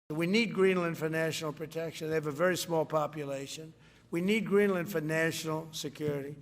We need Greenland for national protection. They have a very small population. We need Greenland for national security.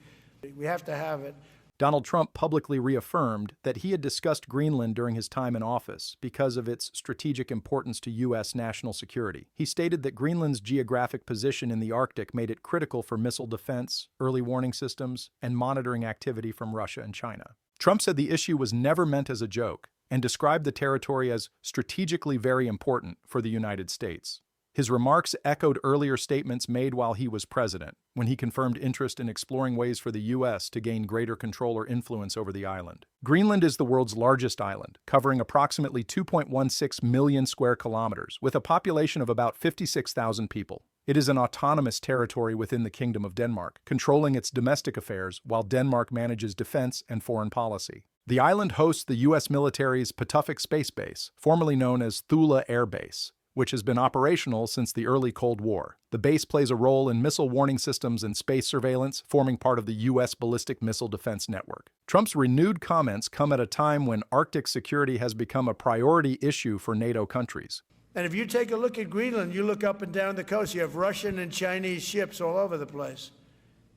We have to have it. Donald Trump publicly reaffirmed that he had discussed Greenland during his time in office because of its strategic importance to U.S. national security. He stated that Greenland's geographic position in the Arctic made it critical for missile defense, early warning systems, and monitoring activity from Russia and China. Trump said the issue was never meant as a joke and described the territory as strategically very important for the United States. His remarks echoed earlier statements made while he was president, when he confirmed interest in exploring ways for the U.S. to gain greater control or influence over the island. Greenland is the world's largest island, covering approximately 2.16 million square kilometers, with a population of about 56,000 people. It is an autonomous territory within the Kingdom of Denmark, controlling its domestic affairs while Denmark manages defense and foreign policy. The island hosts the U.S. military's Patuxent Space Base, formerly known as Thule Air Base, which has been operational since the early Cold War. The base plays a role in missile warning systems and space surveillance, forming part of the U.S. ballistic missile defense network. Trump's renewed comments come at a time when Arctic security has become a priority issue for NATO countries. And if you take a look at Greenland, you look up and down the coast, you have Russian and Chinese ships all over the place.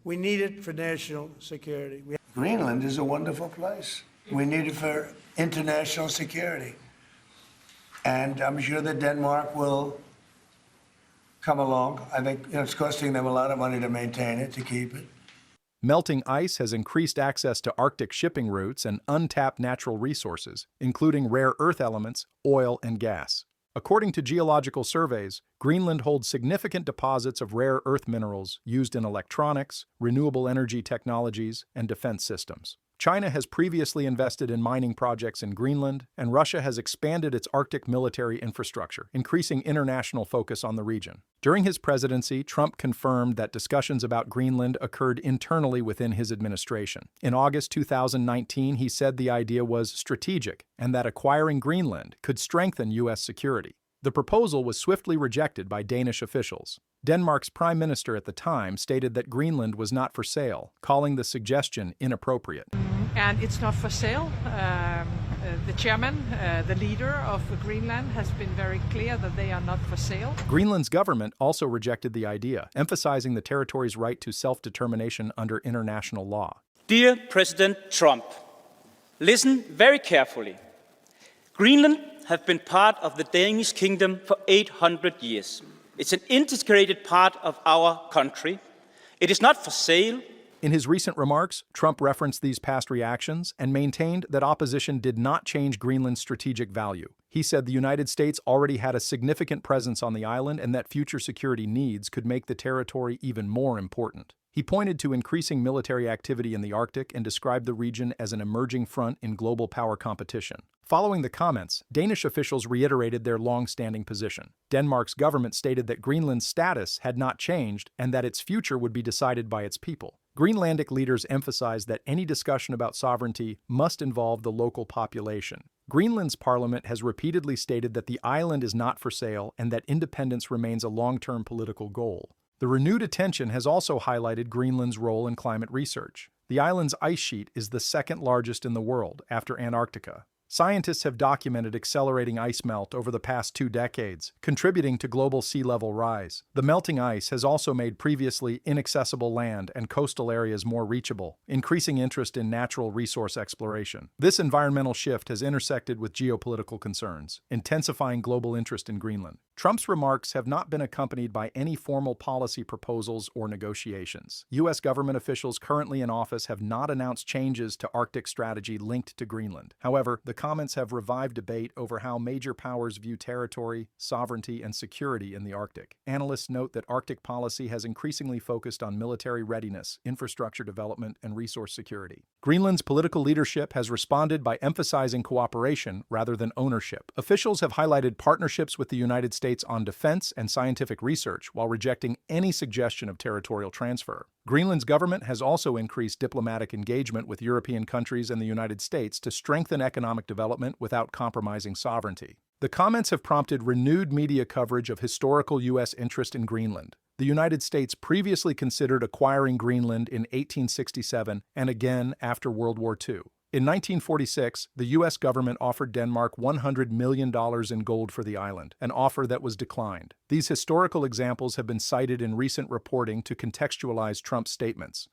We need it for national security. Greenland is a wonderful place. We need it for international security. And I'm sure that Denmark will come along. I think it's costing them a lot of money to maintain it, to keep it. Melting ice has increased access to Arctic shipping routes and untapped natural resources, including rare earth elements, oil, and gas. According to geological surveys, Greenland holds significant deposits of rare earth minerals used in electronics, renewable energy technologies, and defense systems. China has previously invested in mining projects in Greenland, and Russia has expanded its Arctic military infrastructure, increasing international focus on the region. During his presidency, Trump confirmed that discussions about Greenland occurred internally within his administration. In August 2019, he said the idea was strategic and that acquiring Greenland could strengthen U.S. security. The proposal was swiftly rejected by Danish officials. Denmark's prime minister at the time stated that Greenland was not for sale, calling the suggestion inappropriate. And it's not for sale. The chairman, the leader of Greenland, has been very clear that they are not for sale. Greenland's government also rejected the idea, emphasizing the territory's right to self-determination under international law. Dear President Trump, listen very carefully. Greenland has been part of the Danish kingdom for 800 years. It's an integrated part of our country. It is not for sale. In his recent remarks, Trump referenced these past reactions and maintained that opposition did not change Greenland's strategic value. He said the United States already had a significant presence on the island and that future security needs could make the territory even more important. He pointed to increasing military activity in the Arctic and described the region as an emerging front in global power competition. Following the comments, Danish officials reiterated their long-standing position. Denmark's government stated that Greenland's status had not changed and that its future would be decided by its people. Greenlandic leaders emphasized that any discussion about sovereignty must involve the local population. Greenland's parliament has repeatedly stated that the island is not for sale and that independence remains a long-term political goal. The renewed attention has also highlighted Greenland's role in climate research. The island's ice sheet is the second largest in the world, after Antarctica. Scientists have documented accelerating ice melt over the past 2 decades, contributing to global sea level rise. The melting ice has also made previously inaccessible land and coastal areas more reachable, increasing interest in natural resource exploration. This environmental shift has intersected with geopolitical concerns, intensifying global interest in Greenland. Trump's remarks have not been accompanied by any formal policy proposals or negotiations. U.S. government officials currently in office have not announced changes to Arctic strategy linked to Greenland. However, the comments have revived debate over how major powers view territory, sovereignty, and security in the Arctic. Analysts note that Arctic policy has increasingly focused on military readiness, infrastructure development, and resource security. Greenland's political leadership has responded by emphasizing cooperation rather than ownership. Officials have highlighted partnerships with the United States on defense and scientific research while rejecting any suggestion of territorial transfer. Greenland's government has also increased diplomatic engagement with European countries and the United States to strengthen economic development without compromising sovereignty. The comments have prompted renewed media coverage of historical U.S. interest in Greenland. The United States previously considered acquiring Greenland in 1867 and again after World War II. In 1946, the U.S. government offered Denmark $100 million in gold for the island, an offer that was declined. These historical examples have been cited in recent reporting to contextualize Trump's statements.